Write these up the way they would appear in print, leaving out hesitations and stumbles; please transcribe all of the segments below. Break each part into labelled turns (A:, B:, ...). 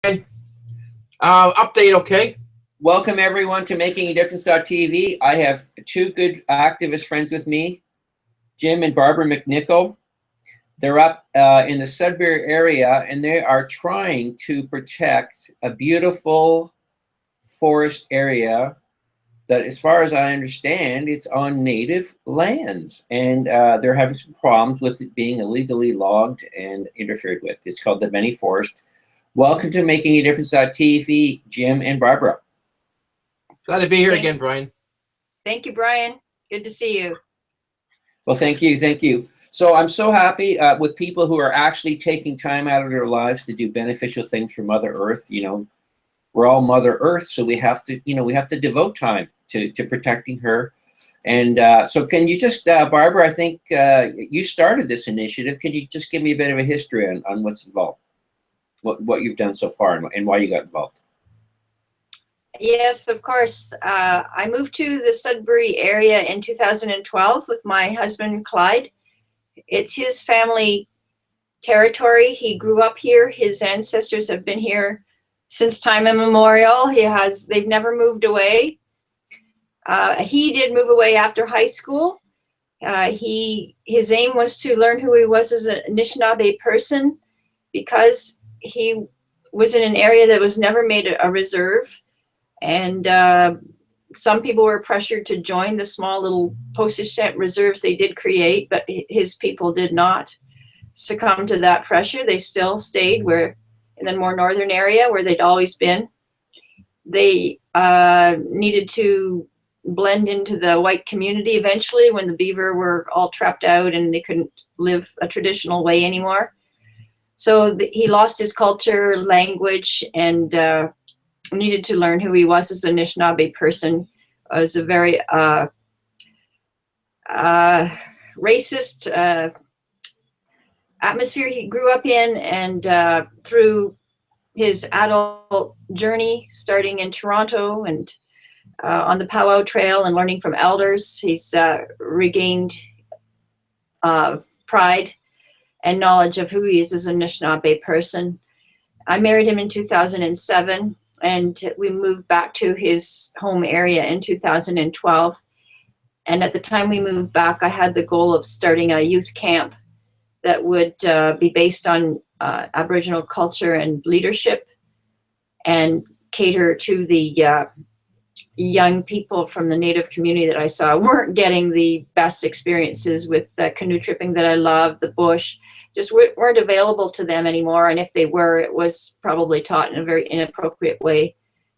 A: Update, okay?
B: Welcome everyone to MakingADifference.tv. I have two good activist friends with me, Jim and Barbara McNichol. They're up in the Sudbury area, and they are trying to protect a beautiful forest area that, as far as I understand, it's on native lands. And they're having some problems with it being illegally logged and interfered with. It's called the Benny Forest. Welcome to MakingADifference.tv, Jim and Barbara.
A: Glad to be here again, Brian.
C: Thank you, Brian. Good to see you.
B: Well, thank you, thank you. So I'm so happy with people who are actually taking time out of their lives to do beneficial things for Mother Earth. You know, we're all Mother Earth, so we have to, we have to devote time to protecting her. And so can you just, Barbara, I think you started this initiative. Can you just give me a bit of a history on what's involved, what you've done so far and why you got involved?
C: Yes, of course. I moved to the Sudbury area in 2012 with my husband, Clyde. It's his family territory. He grew up here. His ancestors have been here since time immemorial. They've never moved away. He did move away after high school. His aim was to learn who he was as an Anishinaabe person, because he was in an area that was never made a reserve. And some people were pressured to join the small little postage stamp reserves they did create, but his people did not succumb to that pressure. They still stayed in the more northern area where they'd always been. They needed to blend into the white community eventually when the beaver were all trapped out and they couldn't live a traditional way anymore. So he lost his culture, language, and needed to learn who he was as an Anishinaabe person. It was a very racist atmosphere he grew up in, and through his adult journey, starting in Toronto and on the Powwow Trail and learning from elders, he's regained pride and knowledge of who he is as an Anishinaabe person. I married him in 2007. And we moved back to his home area in 2012. And at the time we moved back, I had the goal of starting a youth camp that would be based on Aboriginal culture and leadership, and cater to the young people from the Native community that I saw weren't getting the best experiences with the canoe tripping that I love, the bush, just weren't available to them anymore. And if they were, it was probably taught in a very inappropriate way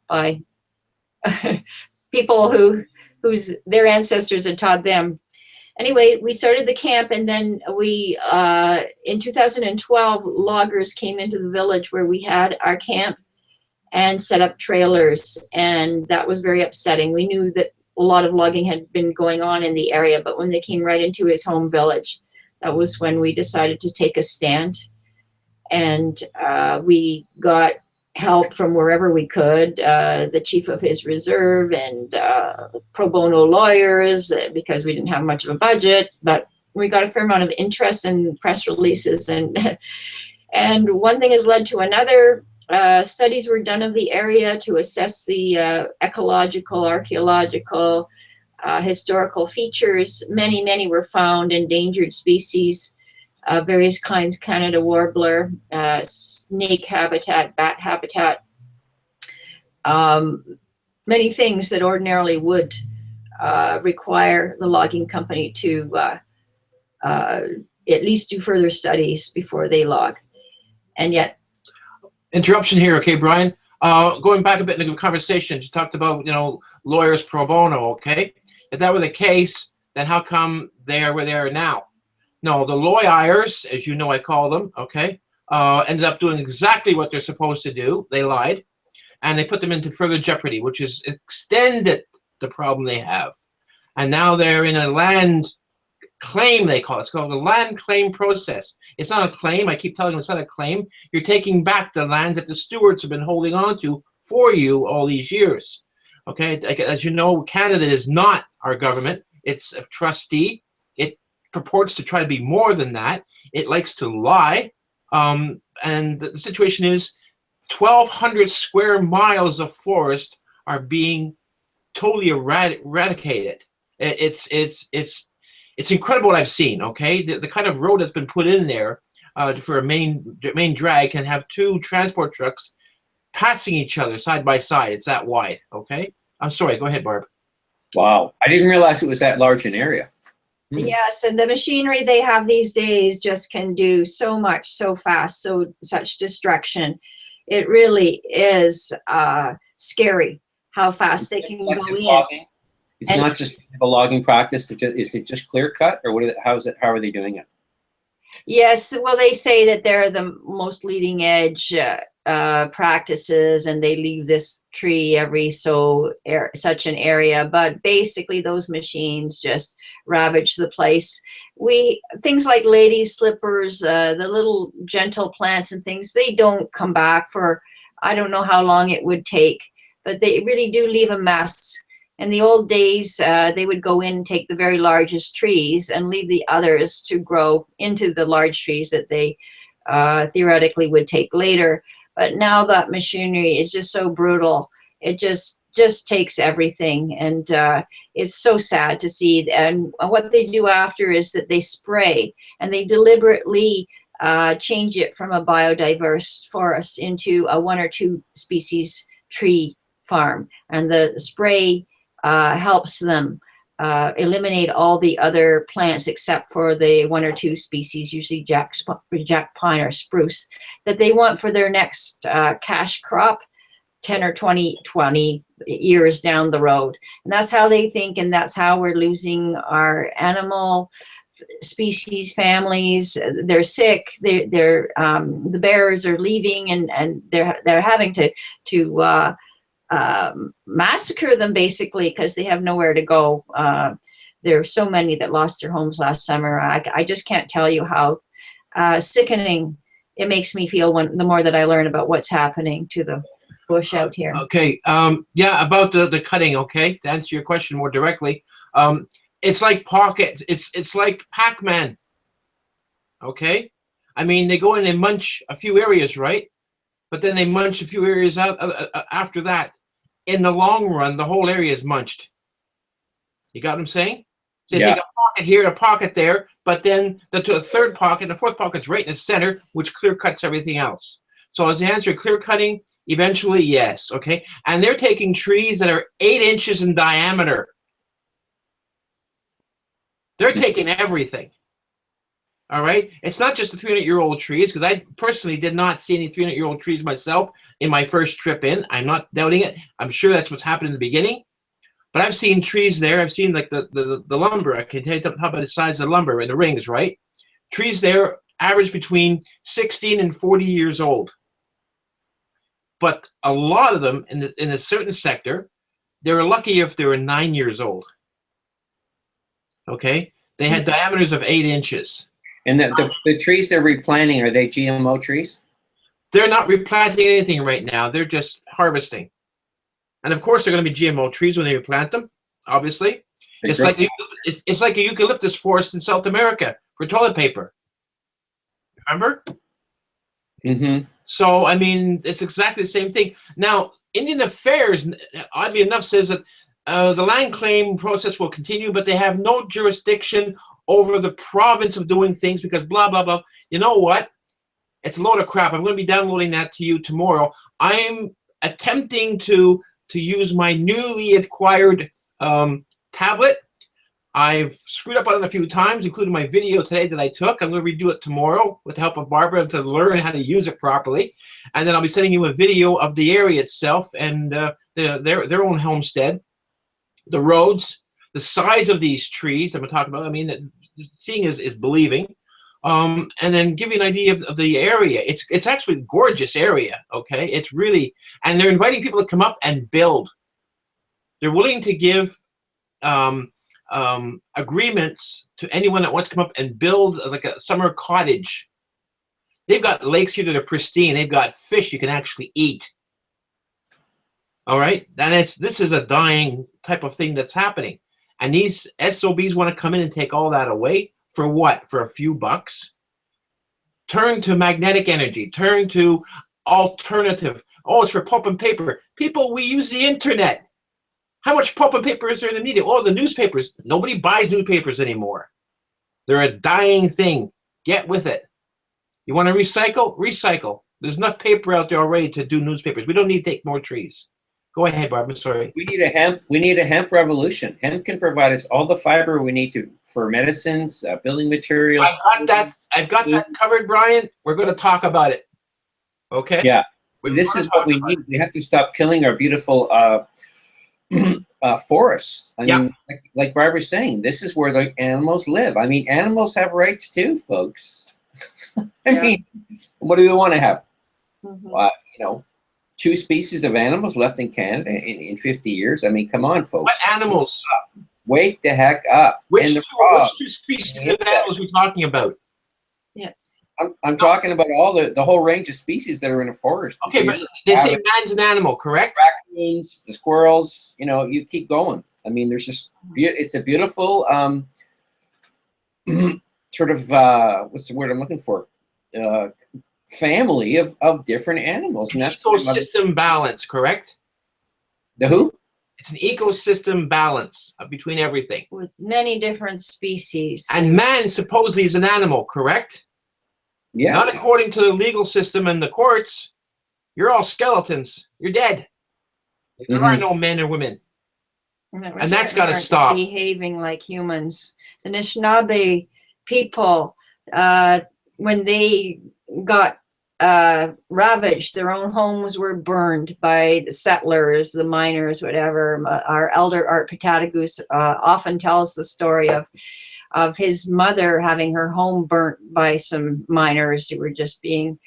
C: by people whose their ancestors had taught them. Anyway, we started the camp, and then we, in 2012, loggers came into the village where we had our camp and set up trailers, and that was very upsetting. We knew that a lot of logging had been going on in the area, but when they came right into his home village, that was when we decided to take a stand. And we got help from wherever we could, the chief of his reserve and pro bono lawyers, because we didn't have much of a budget, but we got a fair amount of interest in press releases. And one thing has led to another. Studies were done of the area to assess the ecological, archaeological, historical features. Many were found, endangered species, various kinds, Canada warbler, snake habitat, bat habitat, many things that ordinarily would require the logging company to at least do further studies before they log. And yet,
A: interruption here, okay, Brian? Going back a bit in the conversation, you talked about, lawyers pro bono, okay? If that were the case, then how come they are where they are now? No, the lawyers, as you know I call them, okay, ended up doing exactly what they're supposed to do. They lied, and they put them into further jeopardy, which has extended the problem they have. And now they're in a land claim, they call it. It's called a land claim process. It's not a claim. I keep telling them it's not a claim. You're taking back the land that the stewards have been holding on to for you all these years. Okay, as you know, Canada is not our government. It's a trustee. It purports to try to be more than that. It likes to lie. And the situation is 1,200 square miles of forest are being totally eradicated. It's incredible what I've seen. Okay, the kind of road that's been put in there for a main drag can have 2 transport trucks passing each other side by side. It's that wide. Okay, I'm sorry. Go ahead, Barb.
B: Wow, I didn't realize it was that large an area.
C: Yes, and the machinery they have these days just can do so much, so fast, such destruction. It really is scary how fast they can go in.
B: Logging. It's not just a logging practice. Is it just clear cut, or what? How are they doing it?
C: Yes, well, they say that they're the most leading edge practices, and they leave this tree every such an area. But basically, those machines just ravage the place. Things like ladies' slippers, the little gentle plants and things, they don't come back for, I don't know how long it would take, but they really do leave a mess. In the old days, they would go in and take the very largest trees and leave the others to grow into the large trees that they theoretically would take later. But now that machinery is just so brutal. It just takes everything, and it's so sad to see. And what they do after is that they spray, and they deliberately change it from a biodiverse forest into a 1 or 2 species tree farm. And the spray helps them eliminate all the other plants except for the 1 or 2 species, usually jack pine or spruce, that they want for their next cash crop 10 or 20 years down the road. And that's how they think, and that's how we're losing our animal species, families. They're sick. The bears are leaving, and they're having to massacre them basically because they have nowhere to go. There are so many that lost their homes last summer. I just can't tell you how sickening it makes me feel the more that I learn about what's happening to the bush out here.
A: Okay. Yeah, about the cutting. Okay, to answer your question more directly, it's like pockets. It's like Pac-Man. Okay, I mean they go in and munch a few areas, right? But then they munch a few areas out after that. In the long run, the whole area is munched. You got what I'm saying? So they take a pocket here, a pocket there, but then the third pocket, the fourth pocket's right in the center, which clear cuts everything else. So as the answer, clear cutting, eventually, yes, okay? And they're taking trees that are 8 inches in diameter. They're taking everything. All right? It's not just the 300-year-old trees, because I personally did not see any 300-year-old trees myself in my first trip in. I'm not doubting it. I'm sure that's what's happened in the beginning. But I've seen trees there. I've seen like the lumber. I can tell you how about the size of the lumber and the rings, right? Trees there average between 16 and 40 years old. But a lot of them in a certain sector, they were lucky if they were 9 years old. Okay? They had diameters of 8 inches.
B: And the trees they're replanting, are they GMO trees?
A: They're not replanting anything right now. They're just harvesting. And of course, they're going to be GMO trees when they replant them, obviously. It's like a eucalyptus forest in South America for toilet paper. Remember?
B: Mm-hmm.
A: So, I mean, it's exactly the same thing. Now, Indian Affairs, oddly enough, says that the land claim process will continue, but they have no jurisdiction over the province of doing things because blah, blah, blah. You know what? It's a load of crap. I'm going to be downloading that to you tomorrow. I'm attempting to use my newly acquired tablet. I've screwed up on it a few times, including my video today that I took. I'm going to redo it tomorrow with the help of Barbara to learn how to use it properly. And then I'll be sending you a video of the area itself and their own homestead, the roads, the size of these trees I'm going to talk about. I mean, seeing is believing. And then give you an idea of the area. It's actually a gorgeous area, okay? It's really, and they're inviting people to come up and build. They're willing to give agreements to anyone that wants to come up and build like a summer cottage. They've got lakes here that are pristine. They've got fish you can actually eat. All right? And this is a dying type of thing that's happening. And these SOBs want to come in and take all that away. For what? For a few bucks? Turn to magnetic energy. Turn to alternative. Oh, it's for pulp and paper. People, we use the internet. How much pulp and paper is there in the media? Oh, the newspapers. Nobody buys newspapers anymore. They're a dying thing. Get with it. You want to recycle? Recycle. There's enough paper out there already to do newspapers. We don't need to take more trees. Go ahead, Barb. I'm sorry.
B: We need a hemp. We need a hemp revolution. Hemp can provide us all the fiber we need for medicines, building materials.
A: I've got that covered, Brian. We're going to talk about it. Okay.
B: Yeah. This is what we need. We have to stop killing our beautiful forests. I mean, like Barbara's saying, this is where the animals live. I mean, animals have rights too, folks. I mean, what do we want to have? You know, 2 species of animals left in Canada in 50 years. I mean, come on, folks.
A: What animals?
B: Wake the heck up.
A: Which 2 species of animals are we talking about?
C: Yeah.
B: I'm talking about all the whole range of species that are in a forest.
A: Okay, but they say man's an animal, correct?
B: Raccoons, the squirrels, you know, you keep going. I mean, there's just, it's a beautiful sort of, what's the word I'm looking for? Family of different animals. And that's
A: ecosystem balance, correct?
B: The who?
A: It's an ecosystem balance between everything.
C: With many different species.
A: And man supposedly is an animal, correct?
B: Yeah.
A: Not according to the legal system and the courts. You're all skeletons. You're dead. There are no men or women. And that's got to stop.
C: Behaving like humans. The Anishinaabe people, when they got ravaged, their own homes were burned by the settlers, the miners, whatever. Our elder Art Patatagoose often tells the story of his mother having her home burnt by some miners who were just being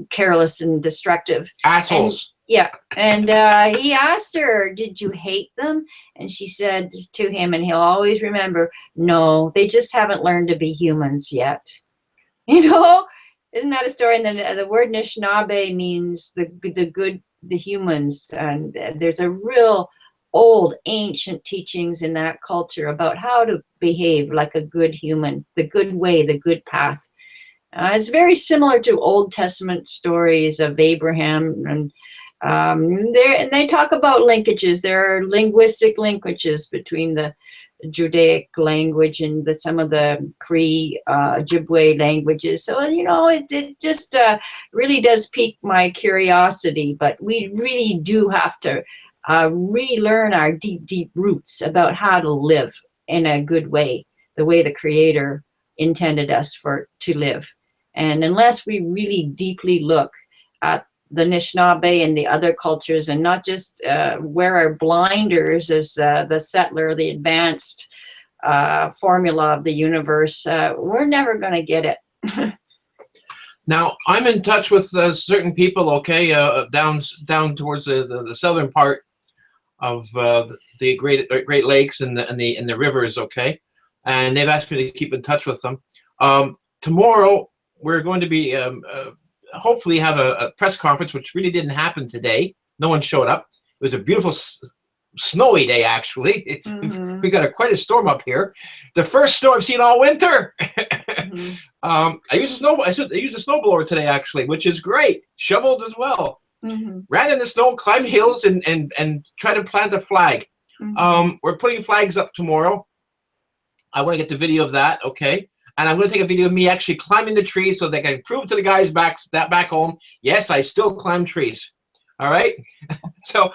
C: careless and destructive.
A: Assholes.
C: And he asked her, did you hate them? And she said to him, and he'll always remember, no, they just haven't learned to be humans yet. You know, isn't that a story? And then the word Anishinaabe means the good, the humans. And there's a real old ancient teachings in that culture about how to behave like a good human, the good way, the good path. It's very similar to Old Testament stories of Abraham, and they talk about linkages. There are linguistic linkages between the Judaic language and some of the Cree Ojibwe languages. So, you know, it just really does pique my curiosity, but we really do have to relearn our deep roots about how to live in a good way, the way the Creator intended us to live. And unless we really deeply look at the Anishinaabe and the other cultures, and not just wear our blinders as the settler, the advanced formula of the universe, we're never going to get it.
A: Now, I'm in touch with certain people, okay, down towards the southern part of the Great Lakes and the rivers, okay, and they've asked me to keep in touch with them. Tomorrow, we're going to be hopefully have a press conference, which really didn't happen today. No one showed up. It was a beautiful snowy day, actually. We got quite a storm up here. The first storm I've seen all winter. I used a snowblower today, actually, which is great. Shoveled as well. Ran in the snow, climbed hills, and try to plant a flag. We're putting flags up tomorrow. I want to get the video of that, okay? And I'm going to take a video of me actually climbing the tree so they can prove to the guys back home, yes, I still climb trees. All right? So,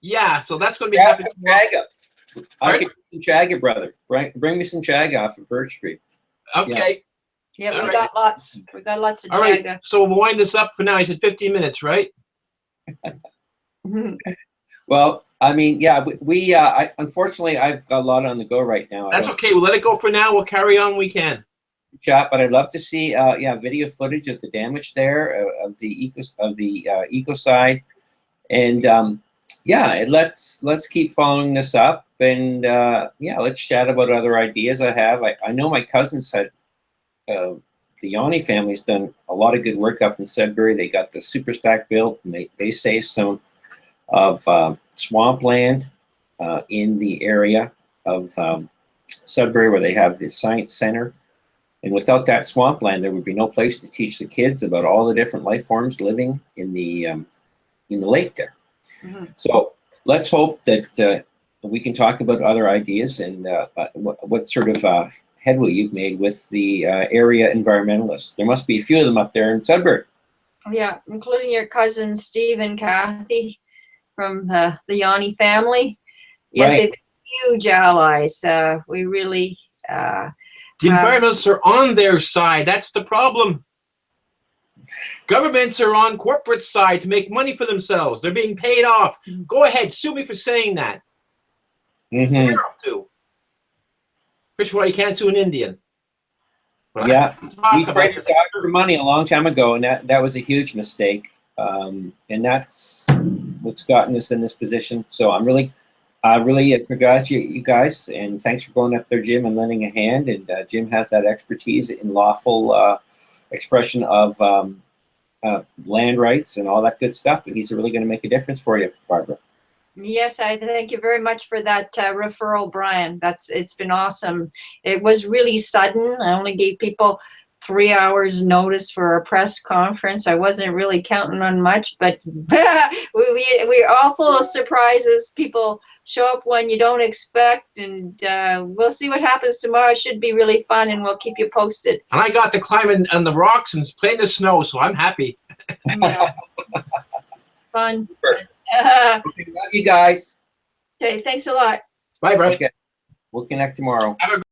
A: yeah, so that's going to be happening.
B: I'll get some chaga, brother. Bring me some chaga off of Birch Street.
A: Okay.
C: Yeah, we got lots. We got lots of chaga.
A: All right, so we'll wind this up for now. You said 15 minutes, right?
B: Well, I mean, yeah, we unfortunately, I've got a lot on the go right now.
A: That's okay. We'll let it go for now. We'll carry on. We can.
B: Chat, but I'd love to see, video footage of the damage there, of the ecocide, and let's keep following this up, and let's chat about other ideas I have. I know my cousins had, the Yanni family's done a lot of good work up in Sudbury. They got the super stack built, and they say some of swampland in the area of Sudbury where they have the science center. And without that swampland, there would be no place to teach the kids about all the different life forms living in the lake there.
C: Mm-hmm.
B: So let's hope that we can talk about other ideas and what sort of headway you've made with the area environmentalists. There must be a few of them up there in Sudbury.
C: Yeah, including your cousins Steve and Kathy from the Yanni family. Yes,
B: Right.
C: they've been huge allies. We really.
A: The environmentalists are on their side. That's the problem. Governments are on corporate side to make money for themselves. They're being paid off. Go ahead, sue me for saying that.
B: Mm-hmm.
A: You're up to. First of all, you can't sue an Indian. But
B: Yeah, we
A: talk
B: traded
A: about
B: dogs for money a long time ago, and that was a huge mistake. And that's what's gotten us in this position. So I'm really congratulate you guys, and thanks for going up there, Jim, and lending a hand. And Jim has that expertise in lawful expression of land rights and all that good stuff, and he's really going to make a difference for you, Barbara.
C: Yes, I thank you very much for that referral, Brian. It's been awesome. It was really sudden. I only gave people 3 hours notice for a press conference. I wasn't really counting on much, but we're all full of surprises. People show up when you don't expect, and we'll see what happens tomorrow. It should be really fun, and we'll keep you posted.
A: And I got to climb on the rocks and play in the snow, so I'm happy.
C: Yeah. Fun.
B: Love you guys.
C: Okay, thanks a lot.
A: Bye, Brian.
B: Okay. We'll connect tomorrow.
A: Have a